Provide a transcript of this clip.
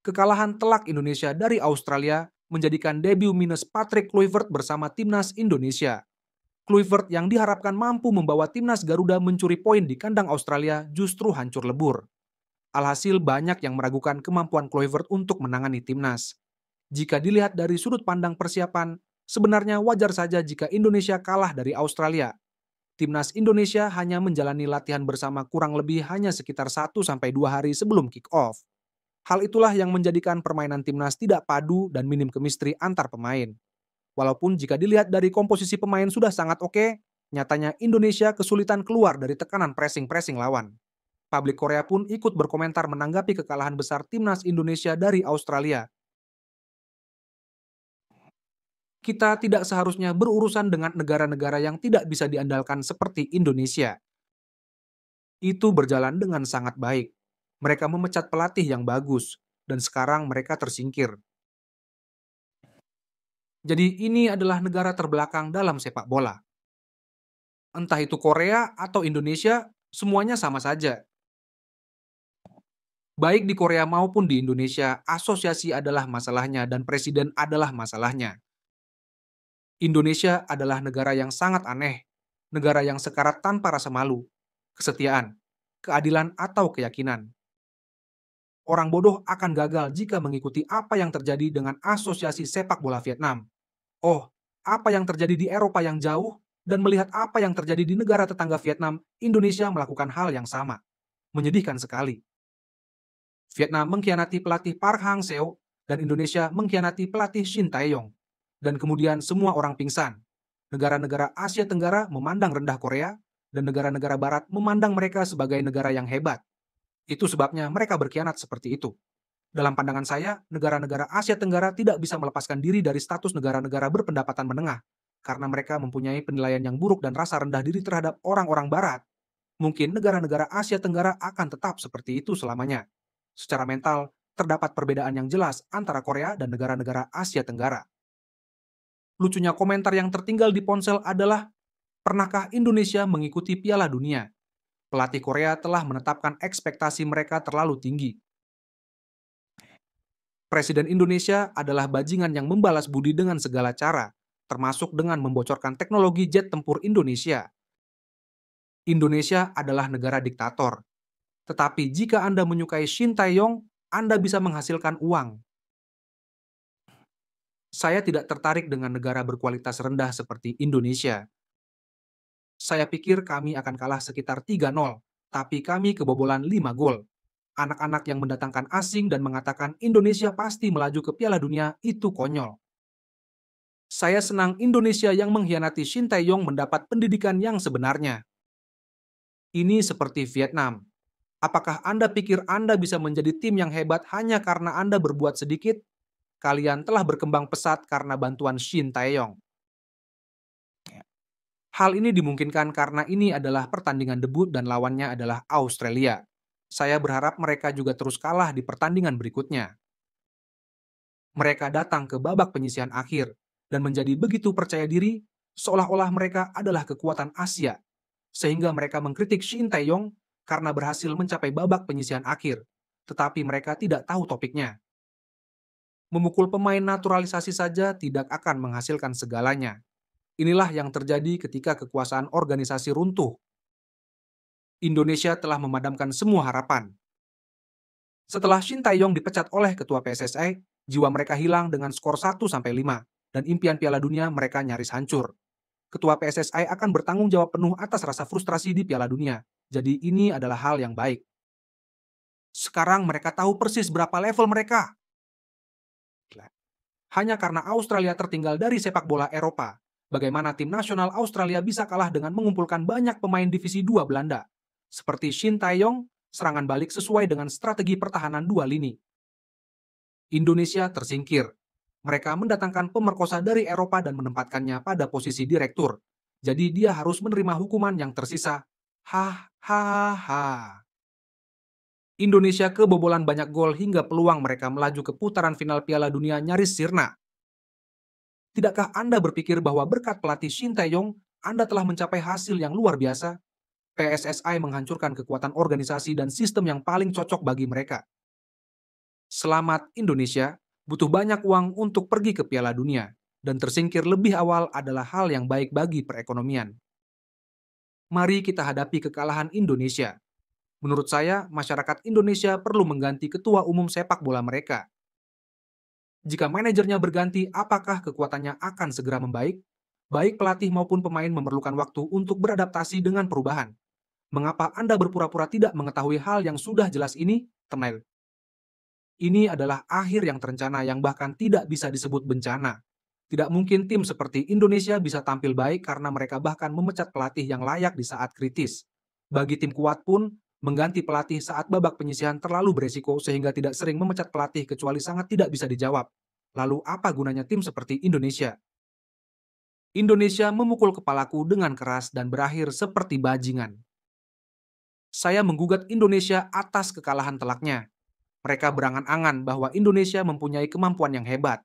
Kekalahan telak Indonesia dari Australia menjadikan debut minus Patrick Kluivert bersama timnas Indonesia. Kluivert yang diharapkan mampu membawa timnas Garuda mencuri poin di kandang Australia justru hancur lebur. Alhasil banyak yang meragukan kemampuan Kluivert untuk menangani timnas. Jika dilihat dari sudut pandang persiapan, sebenarnya wajar saja jika Indonesia kalah dari Australia. Timnas Indonesia hanya menjalani latihan bersama kurang lebih hanya sekitar 1-2 hari sebelum kick-off. Hal itulah yang menjadikan permainan timnas tidak padu dan minim chemistry antar pemain. Walaupun jika dilihat dari komposisi pemain sudah sangat oke, nyatanya Indonesia kesulitan keluar dari tekanan pressing-pressing lawan. Publik Korea pun ikut berkomentar menanggapi kekalahan besar timnas Indonesia dari Australia. Kita tidak seharusnya berurusan dengan negara-negara yang tidak bisa diandalkan seperti Indonesia. Itu berjalan dengan sangat baik. Mereka memecat pelatih yang bagus, dan sekarang mereka tersingkir. Jadi ini adalah negara terbelakang dalam sepak bola. Entah itu Korea atau Indonesia, semuanya sama saja. Baik di Korea maupun di Indonesia, asosiasi adalah masalahnya dan presiden adalah masalahnya. Indonesia adalah negara yang sangat aneh, negara yang sekarat tanpa rasa malu, kesetiaan, keadilan atau keyakinan. Orang bodoh akan gagal jika mengikuti apa yang terjadi dengan Asosiasi Sepak Bola Vietnam. Oh, apa yang terjadi di Eropa yang jauh, dan melihat apa yang terjadi di negara tetangga Vietnam, Indonesia melakukan hal yang sama. Menyedihkan sekali. Vietnam mengkhianati pelatih Park Hang-seo, dan Indonesia mengkhianati pelatih Shin Tae-yong. Dan kemudian semua orang pingsan. Negara-negara Asia Tenggara memandang rendah Korea, dan negara-negara Barat memandang mereka sebagai negara yang hebat. Itu sebabnya mereka berkhianat seperti itu. Dalam pandangan saya, negara-negara Asia Tenggara tidak bisa melepaskan diri dari status negara-negara berpendapatan menengah, karena mereka mempunyai penilaian yang buruk dan rasa rendah diri terhadap orang-orang Barat. Mungkin negara-negara Asia Tenggara akan tetap seperti itu selamanya. Secara mental, terdapat perbedaan yang jelas antara Korea dan negara-negara Asia Tenggara. Lucunya komentar yang tertinggal di ponsel adalah, pernahkah Indonesia mengikuti Piala Dunia? Pelatih Korea telah menetapkan ekspektasi mereka terlalu tinggi. Presiden Indonesia adalah bajingan yang membalas budi dengan segala cara, termasuk dengan membocorkan teknologi jet tempur Indonesia. Indonesia adalah negara diktator. Tetapi jika Anda menyukai Shin Tae-yong, Anda bisa menghasilkan uang. Saya tidak tertarik dengan negara berkualitas rendah seperti Indonesia. Saya pikir kami akan kalah sekitar 3-0, tapi kami kebobolan 5 gol. Anak-anak yang mendatangkan asing dan mengatakan Indonesia pasti melaju ke Piala Dunia itu konyol. Saya senang Indonesia yang mengkhianati Shin Tae-yong mendapat pendidikan yang sebenarnya. Ini seperti Vietnam. Apakah Anda pikir Anda bisa menjadi tim yang hebat hanya karena Anda berbuat sedikit? Kalian telah berkembang pesat karena bantuan Shin Tae-yong. Hal ini dimungkinkan karena ini adalah pertandingan debut dan lawannya adalah Australia. Saya berharap mereka juga terus kalah di pertandingan berikutnya. Mereka datang ke babak penyisihan akhir dan menjadi begitu percaya diri seolah-olah mereka adalah kekuatan Asia, sehingga mereka mengkritik Shin Tae-yong karena berhasil mencapai babak penyisihan akhir, tetapi mereka tidak tahu topiknya. Memukul pemain naturalisasi saja tidak akan menghasilkan segalanya. Inilah yang terjadi ketika kekuasaan organisasi runtuh. Indonesia telah memadamkan semua harapan. Setelah Shin Tae-yong dipecat oleh ketua PSSI, jiwa mereka hilang dengan skor 1-5, dan impian Piala Dunia mereka nyaris hancur. Ketua PSSI akan bertanggung jawab penuh atas rasa frustrasi di Piala Dunia. Jadi ini adalah hal yang baik. Sekarang mereka tahu persis berapa level mereka. Hanya karena Australia tertinggal dari sepak bola Eropa, bagaimana tim nasional Australia bisa kalah dengan mengumpulkan banyak pemain divisi 2 Belanda, seperti Shin Tae-yong, serangan balik sesuai dengan strategi pertahanan 2 lini. Indonesia tersingkir. Mereka mendatangkan pemerkosa dari Eropa dan menempatkannya pada posisi direktur. Jadi dia harus menerima hukuman yang tersisa. Indonesia kebobolan banyak gol hingga peluang mereka melaju ke putaran final Piala Dunia nyaris sirna. Tidakkah Anda berpikir bahwa berkat pelatih Shin Tae-yong, Anda telah mencapai hasil yang luar biasa? PSSI menghancurkan kekuatan organisasi dan sistem yang paling cocok bagi mereka. Selamat Indonesia, butuh banyak uang untuk pergi ke Piala Dunia, dan tersingkir lebih awal adalah hal yang baik bagi perekonomian. Mari kita hadapi kekalahan Indonesia. Menurut saya, masyarakat Indonesia perlu mengganti ketua umum sepak bola mereka. Jika manajernya berganti, apakah kekuatannya akan segera membaik? Baik pelatih maupun pemain memerlukan waktu untuk beradaptasi dengan perubahan. Mengapa Anda berpura-pura tidak mengetahui hal yang sudah jelas ini? Thumbnail. Ini adalah akhir yang terencana yang bahkan tidak bisa disebut bencana. Tidak mungkin tim seperti Indonesia bisa tampil baik karena mereka bahkan memecat pelatih yang layak di saat kritis. Bagi tim kuat pun, mengganti pelatih saat babak penyisihan terlalu beresiko sehingga tidak sering memecat pelatih kecuali sangat tidak bisa dijawab. Lalu apa gunanya tim seperti Indonesia? Indonesia memukul kepalaku dengan keras dan berakhir seperti bajingan. Saya menggugat Indonesia atas kekalahan telaknya. Mereka berangan-angan bahwa Indonesia mempunyai kemampuan yang hebat.